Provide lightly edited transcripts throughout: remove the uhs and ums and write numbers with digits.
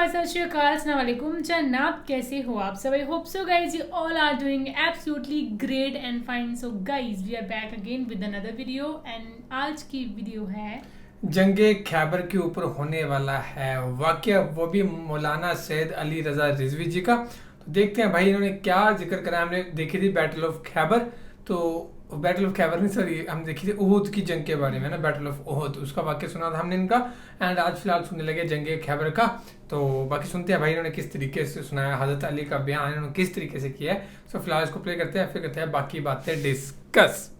सत श्री अकाल, अस्सलाम वालेकुम जनाब, कैसे हो आप सब? I hope so guys you all are doing absolutely great and fine. So guys we are back again with another video and आज की वीडियो है जंगे खैबर के ऊपर होने वाला है वाकया, वो भी मौलाना सैयद अली रज़ा रिजवी जी का. तो देखते हैं भाई इन्होंने क्या जिक्र करा. हमने देखी थी बैटल ऑफ खैबर, तो बैटल ऑफ खैबर नहीं सॉरी हम देखी थी ओहद की जंग के बारे में ना, बैटल ऑफ ओहद, उसका वाक्य सुना था हमने इनका. एंड आज फिलहाल सुनने लगे जंगे खैबर का. तो बाकी सुनते हैं भाई इन्होंने किस तरीके से सुनाया, हज़रत अली का बयान इन्होंने किस तरीके से किया है. सो फिलहाल इसको प्ले करते हैं, फिर करते हैं बाकी बातें डिस्कस.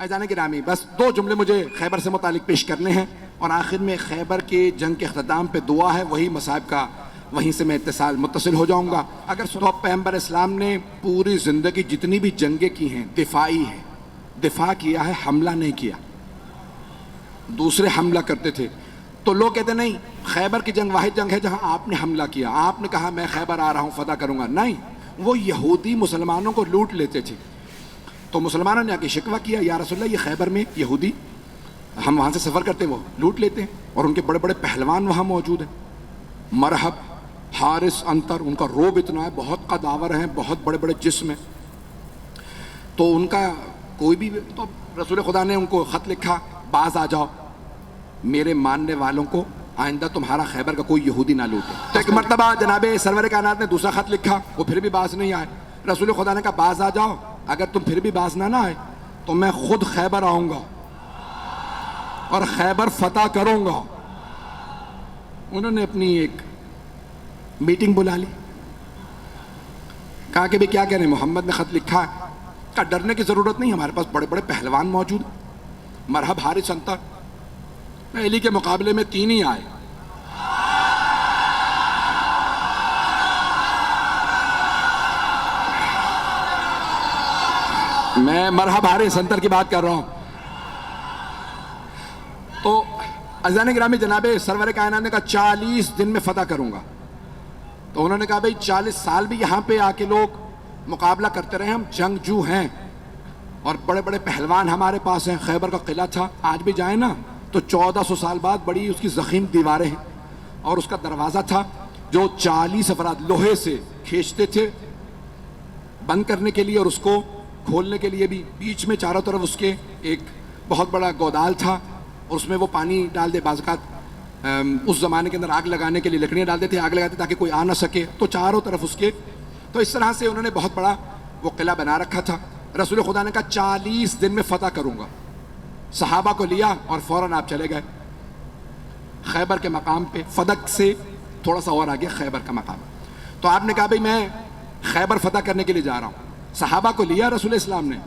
जाने के नामी बस दो जुमले मुझे खैबर से मुतालिक पेश करने हैं और आखिर में खैबर के जंग के अख्ताम पे दुआ है, वही मसाइब का वहीं से मैं मुत्तसिल हो जाऊंगा. अगर सुनो पैगंबर इस्लाम ने पूरी ज़िंदगी जितनी भी जंगें की हैं दिफाई है, दिफा किया है, हमला नहीं किया. दूसरे हमला करते थे तो लोग कहते नहीं खैबर की जंग वाहिद जंग है जहां आपने हमला किया, आपने कहा मैं खैबर आ रहा हूं फतह करूंगा. नहीं, वो यहूदी मुसलमानों को लूट लेते थे. तो मुसलमानों ने आके शिकवा किया, या रसूलल्लाह ये खैबर में यहूदी, हम वहाँ से सफ़र करते वो लूट लेते हैं और उनके बड़े बड़े पहलवान वहाँ मौजूद हैं. मरहब, हारिस, अंतर, उनका रोब इतना है, बहुत कदावर हैं, बहुत बड़े बड़े जिस्म हैं. तो उनका कोई भी, तो रसूल खुदा ने उनको ख़त लिखा, बाज आ जाओ, मेरे मानने वालों को आइंदा तुम्हारा खैबर का कोई यहूदी ना लूटे. तो एक मरतबा जनाबे सरवर कायनात ने दूसरा ख़त लिखा, वो फिर भी बाज नहीं आए. रसूल खुदा ने कहा बाज आ जाओ, अगर तुम फिर भी बाज ना आए तो मैं खुद खैबर आऊंगा और खैबर फतह करूंगा. उन्होंने अपनी एक मीटिंग बुला ली, कहा कि भाई क्या कह रहे हैं, मोहम्मद ने खत लिखा है. का डरने की जरूरत नहीं, हमारे पास बड़े बड़े पहलवान मौजूद. मरहब, हारिस, अंतर, अली के मुकाबले में 3 ही आए. मैं मरहब, हारिस, अंतर की बात कर रहा हूं. तो अज़ान गिरामी जनाबे सरवर कायनात ने कहा 40 दिन में फतह करूंगा. तो उन्होंने कहा भाई 40 साल भी यहाँ पे आके लोग मुकाबला करते रहे, हम जंगजू हैं और बड़े बड़े पहलवान हमारे पास हैं. खैबर का किला था, आज भी जाए ना तो 1400 साल बाद बड़ी उसकी ज़ख़ीम दीवारें हैं और उसका दरवाज़ा था जो 40 अफराद लोहे से खींचते थे बंद करने के लिए और उसको खोलने के लिए भी. बीच में चारों तरफ उसके एक बहुत बड़ा गोदाल था और उसमें वो पानी डाल दे, बाज़ात उस ज़माने के अंदर आग लगाने के लिए लकड़ियाँ डाल देते, आग लगाते ताकि कोई आ ना सके. तो चारों तरफ उसके, तो इस तरह से उन्होंने बहुत बड़ा वो किला बना रखा था. रसूल खुदा ने कहा 40 दिन में फतह करूँगा. सहाबा को लिया और फ़ौरन आप चले गए खैबर के मकाम पे. फदक से थोड़ा सा और आगे खैबर का मकाम. तो आपने कहा भाई मैं खैबर फतह करने के लिए जा रहा हूँ. सहाबा को लिया रसूल इस्लाम ने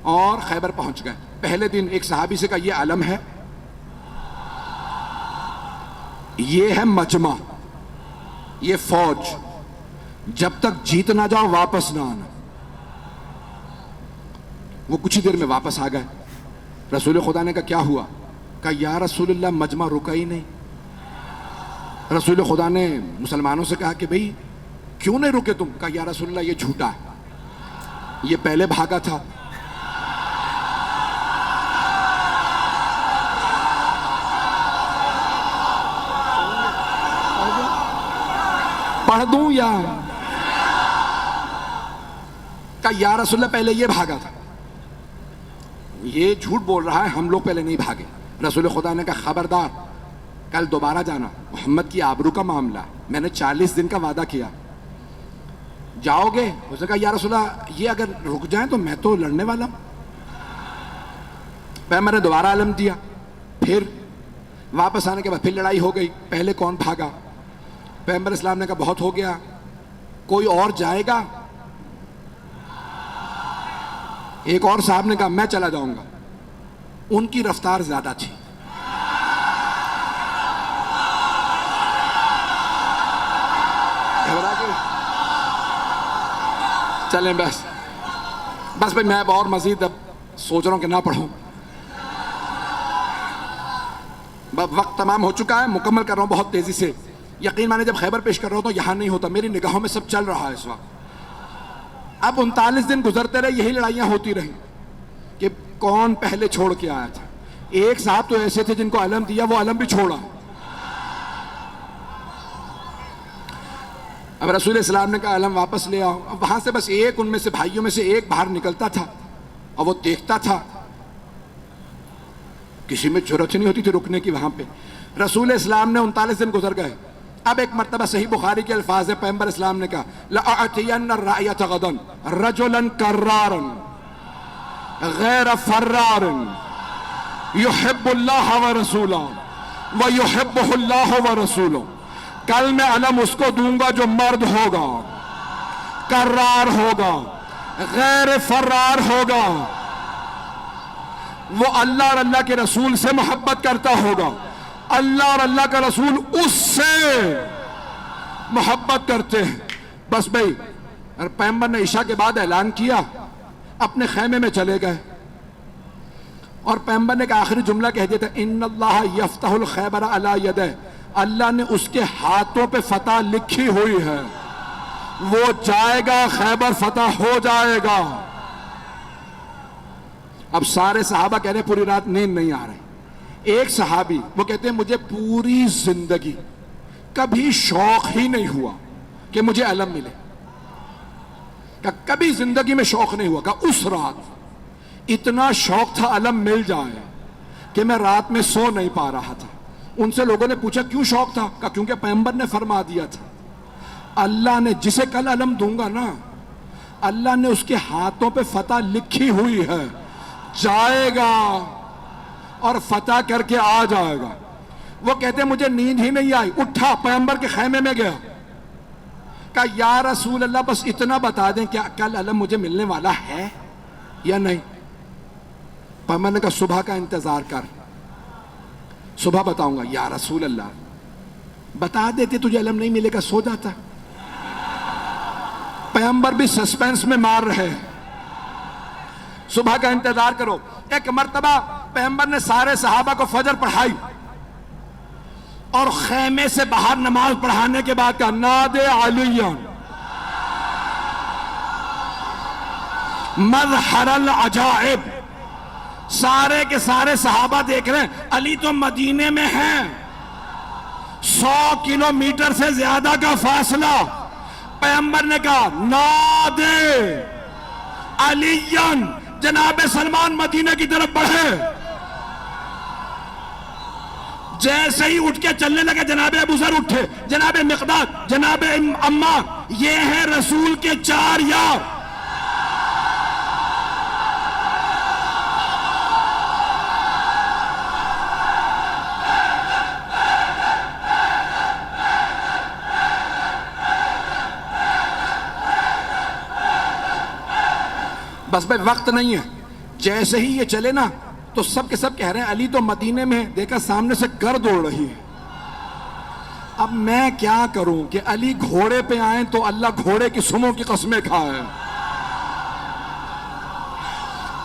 और खैबर पहुंच गए. पहले दिन एक सहाबी से कहा, ये अलम है, ये है मजमा, ये फौज, जब तक जीत ना जाओ वापस ना आना. वो कुछ ही देर में वापस आ गए. रसूल खुदा ने कहा क्या हुआ? कहा या रसूलल्लाह मजमा रुका ही नहीं. रसूल खुदा ने मुसलमानों से कहा कि भाई क्यों नहीं रुके तुम? कहा या रसूलल्लाह ये झूठा है, ये पहले भागा था. पढ़ दूं या? कहा या रसूलल्लाह पहले ये भागा था, ये झूठ बोल रहा है, हम लोग पहले नहीं भागे. रसूल खुदा ने कहा खबरदार, कल दोबारा जाना, मोहम्मद की आबरू का मामला, मैंने 40 दिन का वादा किया, जाओगे? उसने कहा या रसूलल्लाह ये अगर रुक जाए तो मैं तो लड़ने वाला हूं. पैगंबर ने दोबारा अलम दिया. फिर वापस आने के बाद फिर लड़ाई हो गई. पहले कौन भागा? पैगंबर इस्लाम ने कहा बहुत हो गया, कोई और जाएगा? एक और साहब ने कहा मैं चला जाऊंगा. उनकी रफ्तार ज्यादा थी. चलें बस भाई, मैं अब और मजीद अब सोच रहा हूं कि ना पढ़ूं. वक्त तमाम हो चुका है, मुकम्मल कर रहा हूं बहुत तेजी से. यकीन माने जब खैबर पेश कर रहा हूं तो यहां नहीं होता, मेरी निगाहों में सब चल रहा है इस वक्त. अब 39 दिन गुजरते रहे, यही लड़ाइयां होती रही कि कौन पहले छोड़ के आया था. एक साहब तो ऐसे थे जिनको अलम दिया, वो अलम भी छोड़ा. اب رسول اسلام نے کہا علم واپس لے آؤ. اب وہاں سے بس ایک ان میں سے بھائیوں میں سے ایک باہر نکلتا تھا اور وہ دیکھتا تھا. کسی میں جرأت نہیں ہوتی تھی رکنے کی وہاں پہ. رسول اسلام نے 39 دن گزر گئے. اب ایک مرتبہ صحیح بخاری کے الفاظ ہے, پیغمبر اسلام نے کہا لَأَعْتِيَنَّ الرَّأْيَةَ غَدًا رَجُلًا كَرَّارًا غَيْرَ فَرَّارٍ يُحِبُّ اللَّهَ وَرَسُولَهُ وَيُحِبُّهُ اللَّهُ وَرَسُولُهُ. کل میں علم اس کو دوں گا جو مرد ہوگا, کرار ہوگا, غیر فرار ہوگا, وہ اللہ اور اللہ کے رسول سے محبت کرتا ہوگا, اللہ اور اللہ کا رسول اس سے محبت کرتے ہیں. بس بھائی پیغمبر نے عشاء کے بعد اعلان کیا, اپنے خیمے میں چلے گئے اور پیغمبر نے ایک آخری جملہ کہہ دیا تھا ان اللہ یفتح الخیبر علی یدہ. اللہ نے اس کے ہاتھوں پہ فتح لکھی ہوئی ہے, وہ جائے گا, خیبر فتح ہو جائے گا. اب سارے صحابہ کہہ رہے پوری رات نیند نہیں آ رہی. ایک صحابی وہ کہتے ہیں مجھے پوری زندگی کبھی شوق ہی نہیں ہوا کہ مجھے علم ملے. کہ کبھی زندگی میں شوق نہیں ہوا. کہ اس رات اتنا شوق تھا علم مل جائے کہ میں رات میں سو نہیں پا رہا تھا. ان سے لوگوں نے پوچھا کیوں شوق تھا؟ کہا کیونکہ پیغمبر نے فرما دیا تھا اللہ نے جسے کل علم دوں گا نا, اللہ نے اس کے ہاتھوں پہ فتح لکھی ہوئی ہے, جائے گا اور فتح کر کے آ جائے گا. وہ کہتے ہیں مجھے نیند ہی نہیں آئی, اٹھا پیغمبر کے خیمے میں گیا, کہا یا رسول اللہ بس اتنا بتا دیں کیا کل علم مجھے ملنے والا ہے یا نہیں؟ پیغمبر نے کہا صبح کا انتظار کر, صبح بتاؤں گا. یا رسول اللہ بتا دیتے تجھے علم نہیں ملے گا, سو جاتا. پیغمبر بھی سسپینس میں مار رہے, صبح کا انتظار کرو. ایک مرتبہ پیغمبر نے سارے صحابہ کو فجر پڑھائی اور خیمے سے باہر نماز پڑھانے کے بعد کہا نادے علیاً مظہر العجائب. سارے کے سارے صحابہ دیکھ رہے ہیں علی تو مدینے میں ہیں, 100 کلومیٹر سے زیادہ کا فاصلہ. پیغمبر نے کہا نادے علیاً, جناب سلمان مدینہ کی طرف بڑھے. جیسے ہی اٹھ کے چلنے لگے جناب ابو ذر اٹھے, جناب مقداد, جناب عمار, یہ ہیں رسول کے 4 یار. بس بھائی وقت نہیں ہے. جیسے ہی یہ چلے نا تو سب کے سب کہہ رہے ہیں علی تو مدینے میں, دیکھا سامنے سے گرد اڑ رہی ہے. اب میں کیا کروں کہ علی گھوڑے پہ آئیں تو اللہ گھوڑے کی سموں کی قسمیں کھائے,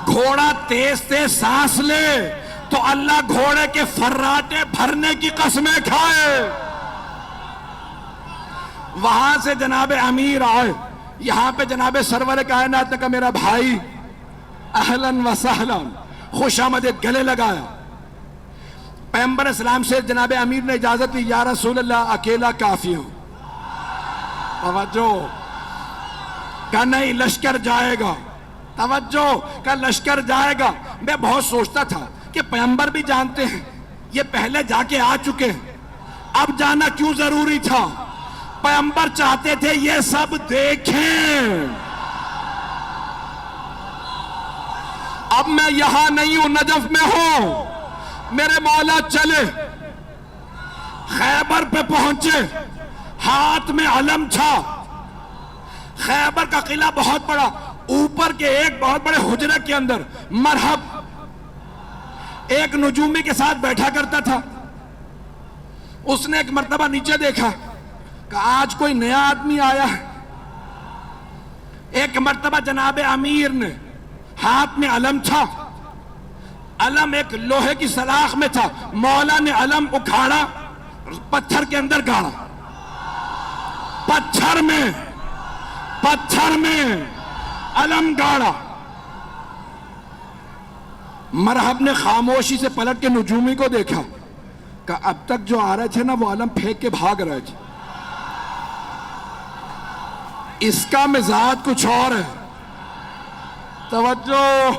گھوڑا تیز تیز سانس لے تو اللہ گھوڑے کے فراٹے بھرنے کی قسمیں کھائے. وہاں سے جناب امیر آئے, یہاں پہ جناب سرور کائنات نے کہا میرا بھائی اہلاً و سہلاً, خوش آمدید, گلے لگایا. پیغمبر اسلام سے جناب امیر نے اجازت دی, یا رسول اللہ اکیلا کافی ہوں. توجہ, کہا نہیں لشکر جائے گا. توجہ, کہا لشکر جائے گا. میں بہت سوچتا تھا کہ پیغمبر بھی جانتے ہیں یہ پہلے جا کے آ چکے ہیں, اب جانا کیوں ضروری تھا؟ پیغمبر چاہتے تھے یہ سب دیکھیں. اب میں یہاں نہیں ہوں, نجف میں ہوں. میرے مولا چلے, خیبر پہ پہنچے, ہاتھ میں علم تھا. خیبر کا قلعہ بہت بڑا, اوپر کے ایک بہت بڑے حجرے کے اندر مرحب ایک نجومی کے ساتھ بیٹھا کرتا تھا. اس نے ایک مرتبہ نیچے دیکھا کہ آج کوئی نیا آدمی آیا ہے. ایک مرتبہ جناب امیر نے, ہاتھ میں علم تھا, علم ایک لوہے کی سلاخ میں تھا, مولا نے علم اکھاڑا, پتھر کے اندر گاڑا, پتھر میں علم گاڑا. مرحب نے خاموشی سے پلٹ کے نجومی کو دیکھا کہ اب تک جو آ رہے تھے نا وہ علم پھینک کے بھاگ رہے تھے. इसका मिजाज कुछ और है, तवज्जो,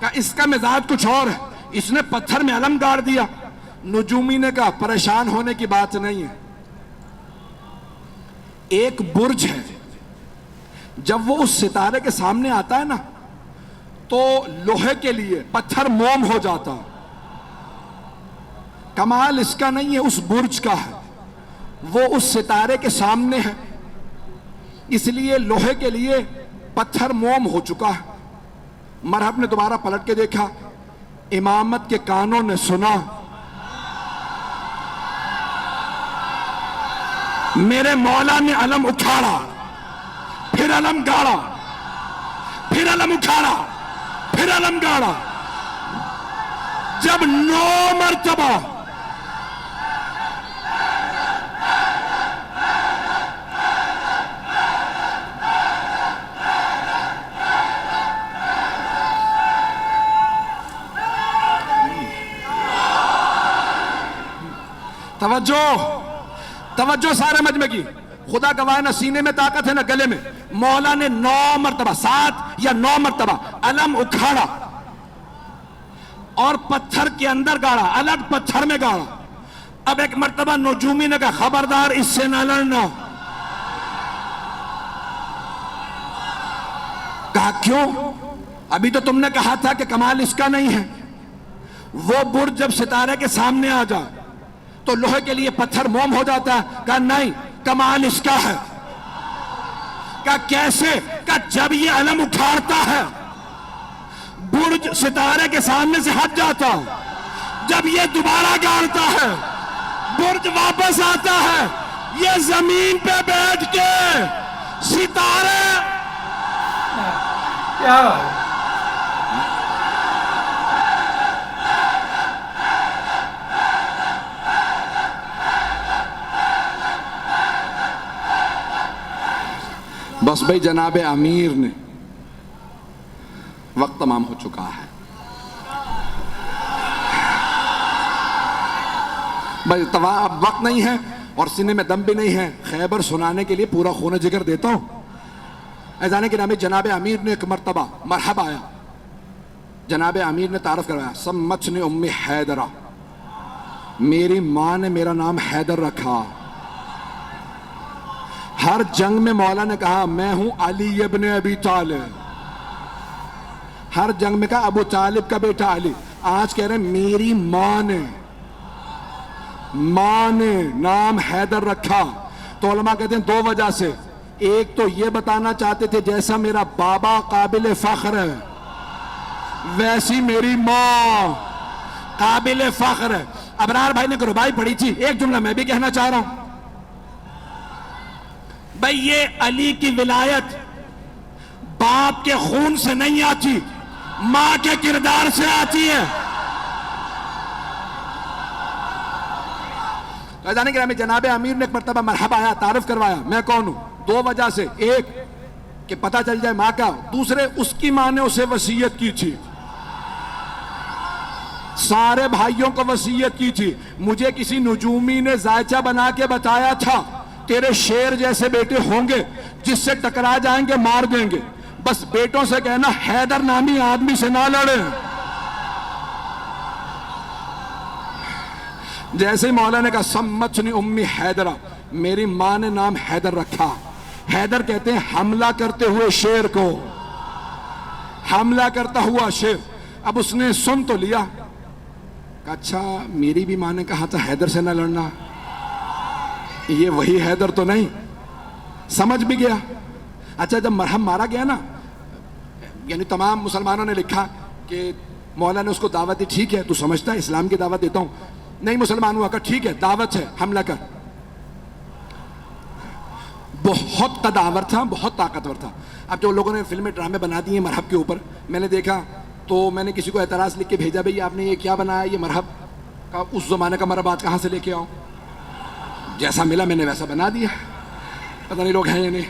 कहा इसका मिजाज कुछ और है, इसने पत्थर में अलम गाड़ दिया। नजूमी ने कहा परेशान होने की बात नहीं है, एक बुर्ज है, जब वो उस सितारे के सामने आता है ना तो लोहे के लिए पत्थर मोम हो जाता। कमाल इसका नहीं है, उस बुर्ज का है, वो उस सितारे के सामने है, इसलिए लोहे के लिए पत्थर मोम हो चुका है। मरहब ने दोबारा पलट के देखा, इमामत के कानों ने सुना, मेरे मौला ने अलम उखाड़ा, फिर अलम गाड़ा, फिर अलम उखाड़ा, फिर अलम गाड़ा। जब 9 मरतबा तवज्जो, तवज्जो सारे मजमे की, खुदा गवाह ना सीने में ताकत है ना गले में। मौला ने 9 मरतबा, 7 या 9 मरतबा अलम उखाड़ा और पत्थर के अंदर गाड़ा, अलग पत्थर में गाड़ा। अब एक मरतबा नजूमी ने कहा खबरदार इससे ना लड़ना। कहा क्यों? अभी तो तुमने कहा था कि कमाल इसका नहीं है। वो बुर्ज जब सितारे के सामने आ जाए तो लोहे के लिए पत्थर मोम हो जाता है। कहा नहीं, कमाल इसका है। कहा कैसे? कहा जब ये अलम उखाड़ता है बुर्ज सितारे के सामने से हट जाता, जब ये दोबारा गाड़ता है बुर्ज वापस आता है, ये जमीन पे बैठ के सितारे। क्या बात है? बस भाई जनाब अमीर ने, वक्त तमाम हो चुका है भाई, अब वक्त नहीं है और सीने में दम भी नहीं है। खैबर सुनाने के लिए पूरा खून जिगर देता हूं। ऐजाने के नाम जनाब अमीर ने एक मरतबा मरहब आया, जनाब अमीर ने तारफ करवाया, सम्मतनी उम्मी हैदरा, मेरी मां ने मेरा नाम हैदर रखा। हर जंग में मौला ने कहा मैं हूं अली इब्न अबी तालिब, हर जंग में कहा अबू तालिब का बेटा अली। आज कह रहे हैं मेरी मां ने नाम हैदर रखा। तो उलमा कहते हैं 2 वजह से, एक तो ये बताना चाहते थे जैसा मेरा बाबा काबिल फख्र है वैसी मेरी मां काबिल फख्र है। अबरार भाई ने रुबाई पढ़ी थी, एक जुमला मैं भी कहना चाह रहा हूं भाई, ये अली की विलायत बाप के खून से नहीं आती, मां के किरदार से आती है। जाने के जनाब अमीर ने एक मरतबा मरहब आया, तारफ करवाया, मैं कौन हूं। 2 वजह से, एक कि पता चल जाए मां का, दूसरे उसकी मां ने उसे वसीयत की थी, सारे भाइयों को वसीयत की थी। मुझे किसी नजूमी ने जायचा बना के बताया था तेरे शेर जैसे बेटे होंगे, जिससे टकरा जाएंगे मार देंगे, बस बेटों से कहना हैदर नामी आदमी से ना लड़े। जैसे ही मौला ने कहा सम्मतनी उम्मी हैदरा, मेरी मां ने नाम हैदर रखा। हैदर कहते हैं हमला करते हुए शेर को, हमला करता हुआ शेर। अब उसने सुन तो लिया, कहा अच्छा मेरी भी मां ने कहा था हैदर से ना लड़ना, ये वही हैदर तो नहीं। समझ भी गया। अच्छा जब मरहम मारा गया ना, यानी तमाम मुसलमानों ने लिखा कि मौला ने उसको दावत दी, ठीक है तू समझता है इस्लाम की दावत देता हूं। नहीं मुसलमान हुआ, कहा ठीक है दावत है, हमला कर। बहुत कदावर था, बहुत ताकतवर था। अब जो लोगों ने फिल्में ड्रामे बना दिए मरहब के ऊपर, मैंने देखा तो मैंने किसी को एतराज लिख के भेजा, भाई आपने ये क्या बनाया, ये मरहब का उस जमाने का मरहब आज कहां से लेके आऊं, जैसा मिला मैंने वैसा बना दिया, पता नहीं लोग हैं या नहीं।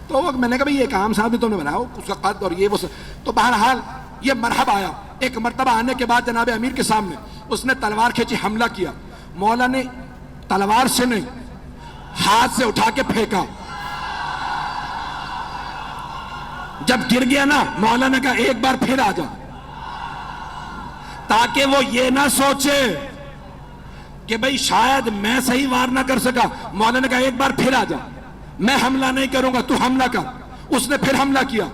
तो मैंने कहा भाई ये काम साहब ने तुमने बनाया, उसका कद और ये वो तो बहरहाल ये मरहब आया। एक मरतबा आने के बाद जनाब अमीर के सामने उसने तलवार खींची, हमला किया। मौला ने तलवार से नहीं हाथ से उठा के फेंका, جب گر گیا نا مولا نے کہا ایک بار پھر آ جا، تاکہ وہ یہ نہ سوچے کہ بھئی شاید میں صحیح وار نہ کر سکا. مولا نے کہا ایک بار پھر آ جا، میں حملہ نہیں کروں گا، تو حملہ کر. اس نے پھر حملہ کیا.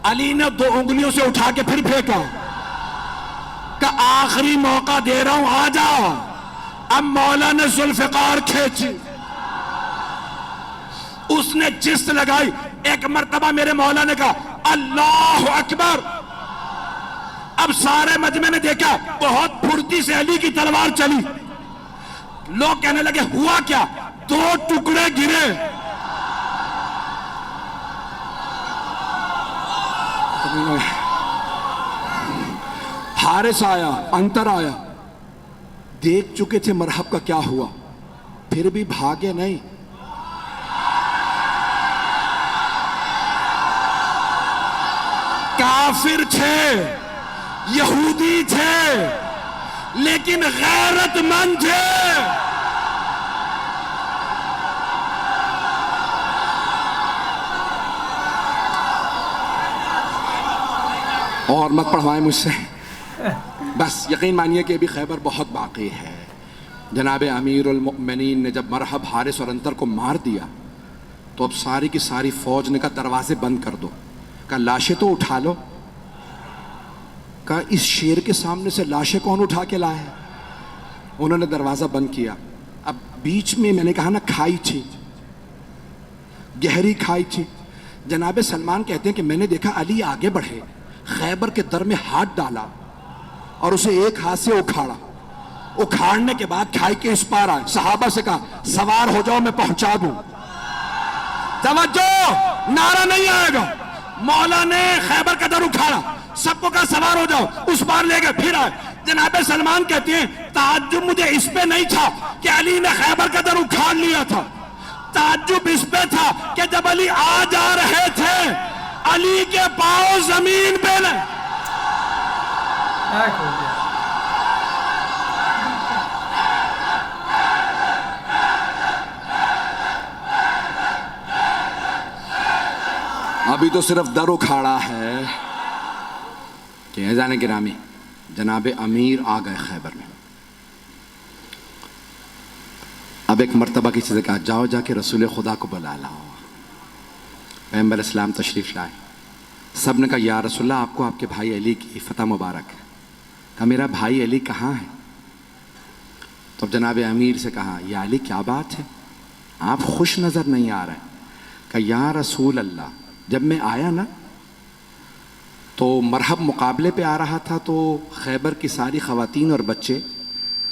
علی نے 2 انگلیوں سے اٹھا کے پھر پھینکا کہ آخری موقع دے رہا ہوں، آ جا. اب مولا نے ذوالفقار کھینچی، اس نے جست لگائی. ایک مرتبہ میرے مولا نے کہا اللہ اکبر. اب سارے مجمع نے دیکھا بہت پھرتی سے علی کی تلوار چلی. لوگ کہنے لگے ہوا کیا؟ 2 ٹکڑے گرے. حارث آیا، انتر آیا، دیکھ چکے تھے مرحب کا کیا ہوا، پھر بھی بھاگے نہیں. کافر تھے، یہودی تھے، لیکن غیرت مند تھے. اور مت پڑھوائیں مجھ سے، بس یقین مانیے کہ ابھی خیبر بہت باقی ہے. جناب امیر المؤمنین نے جب مرحب، حارث اور انتر کو مار دیا تو اب ساری کی ساری فوج نے کہا دروازے بند کر دو. کہا لاشیں تو اٹھا لو. کہا اس شیر کے سامنے سے لاشیں کون اٹھا کے لائے؟ انہوں نے دروازہ بند کیا. اب بیچ میں نے کہا نا کھائی تھی، گہری کھائی تھی. جناب سلمان کہتے ہیں کہ میں نے دیکھا علی آگے بڑھے، خیبر کے در میں ہاتھ ڈالا اور اسے ایک ہاتھ سے اکھاڑا. اکھاڑنے کے بعد کھائی کے اس پار آئے. صحابہ سے کہا سوار ہو جاؤ، میں پہنچا دوں. توجہ، نعرہ نہیں آئے گا. مولا نے خیبر کا در اکھاڑا، سب کو کہا سوار ہو جاؤ، اس پار لے گئے. پھر آئے. جناب سلمان کہتے ہیں تعجب مجھے اس پہ نہیں تھا کہ علی نے خیبر کا در اکھاڑ لیا تھا، تعجب اس پہ تھا کہ جب علی آ جا رہے تھے علی کے پاؤں زمین پہ لے. ابھی تو صرف در اکھاڑا ہے کہ اذان گرامی جناب امیر آ گئے خیبر میں. اب ایک مرتبہ کسی سے کہا جاؤ جا کے رسول خدا کو بلا لاؤ. پیغمبر اسلام تشریف لائے. سب نے کہا یا رسول اللہ آپ کو آپ کے بھائی علی کی فتح مبارک ہے. کہا میرا بھائی علی کہاں ہے؟ تو جناب امیر سے کہا یا علی کیا بات ہے، آپ خوش نظر نہیں آ رہے. کہا یا رسول اللہ جب میں آیا نا تو مرحب مقابلے پہ آ رہا تھا تو خیبر کی ساری خواتین اور بچے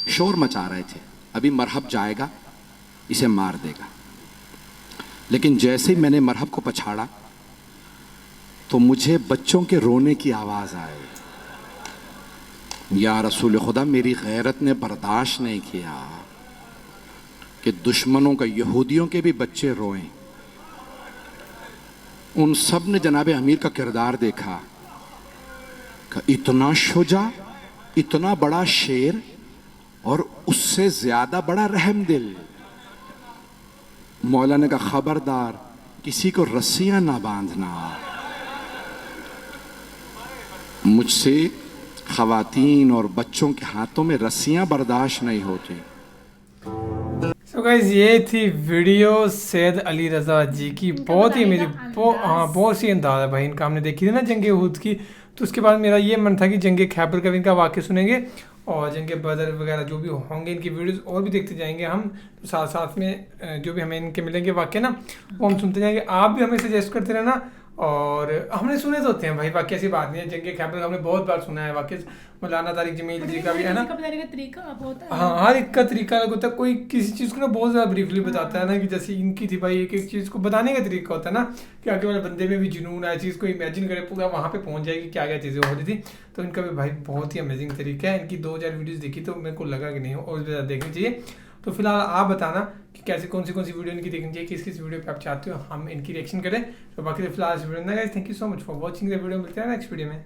شور مچا رہے تھے، ابھی مرحب جائے گا اسے مار دے گا. لیکن جیسے ہی میں نے مرحب کو پچھاڑا تو مجھے بچوں کے رونے کی آواز آئی. یا رسول خدا میری غیرت نے برداشت نہیں کیا کہ دشمنوں کا یہودیوں کے بھی بچے روئیں. ان سب نے جناب امیر کا کردار دیکھا کہ اتنا شجاع، اتنا بڑا شیر اور اس سے زیادہ بڑا رحم دل. مولانا کا خبردار کسی کو رسیاں نہ باندھنا. مجھ سے خواتین اور بچوں کے ہاتھوں میں رسیاں برداشت نہیں ہوتی. سو گائز یہ تھی ویڈیو سید علی رضا جی کی. بہت ہی میری بہت سی انداز ہے بھائی ان کا. ہم نے دیکھی تھی نا جنگ احد کی، تو اس کے بعد میرا یہ من تھا کہ جنگ خیبر کا بھی ان کا واقعہ سنیں گے اور جنگ بدر وغیرہ جو بھی ہوں گے ان کی ویڈیوز اور بھی دیکھتے جائیں گے ہم. ساتھ ساتھ میں جو بھی ہمیں ان کے ملیں گے واقعہ نا وہ ہم سنتے جائیں گے. آپ بھی ہمیں سجیسٹ کرتے رہنا. اور ہم نے سنے تو ہوتے ہیں بھائی واقعہ، ایسی بات نہیں ہے. جنگ خیبر ہم نے بہت بار سنا ہے واقعہ. مولانا طارق جمیل جی کا بھی ہے نا. ہاں ہر ایک کا طریقہ الگ ہوتا ہے. کوئی کسی چیز کو نا بہت زیادہ بریفلی بتاتا ہے نا کہ جیسے ان کی تھی بھائی. ایک ایک چیز کو بتانے کا طریقہ ہوتا ہے نا کہ آگے والے بندے میں بھی جنون ہے، چیز کو امیجن کرے پورا وہاں پہ پہنچ جائے گی کیا کیا چیزیں ہو رہی تھی. تو ان کا بھی بھائی بہت ہی امیزنگ طریقہ ہے. ان کی 2000 ویڈیوز دیکھی تو میرے کو لگا کہ نہیں اور زیادہ دیکھنی چاہیے. تو فی الحال آپ بتانا کہ کیسے کون سی ویڈیو ان کی دیکھنی چاہیے، کس ویڈیو پہ آپ چاہتے ہو ہم ان کی ریئیکشن کریں. تو باقی فی الحال اس ویڈیو میں guys thank you so much for watching the video. ملتے ہیں نیکسٹ ویڈیو میں.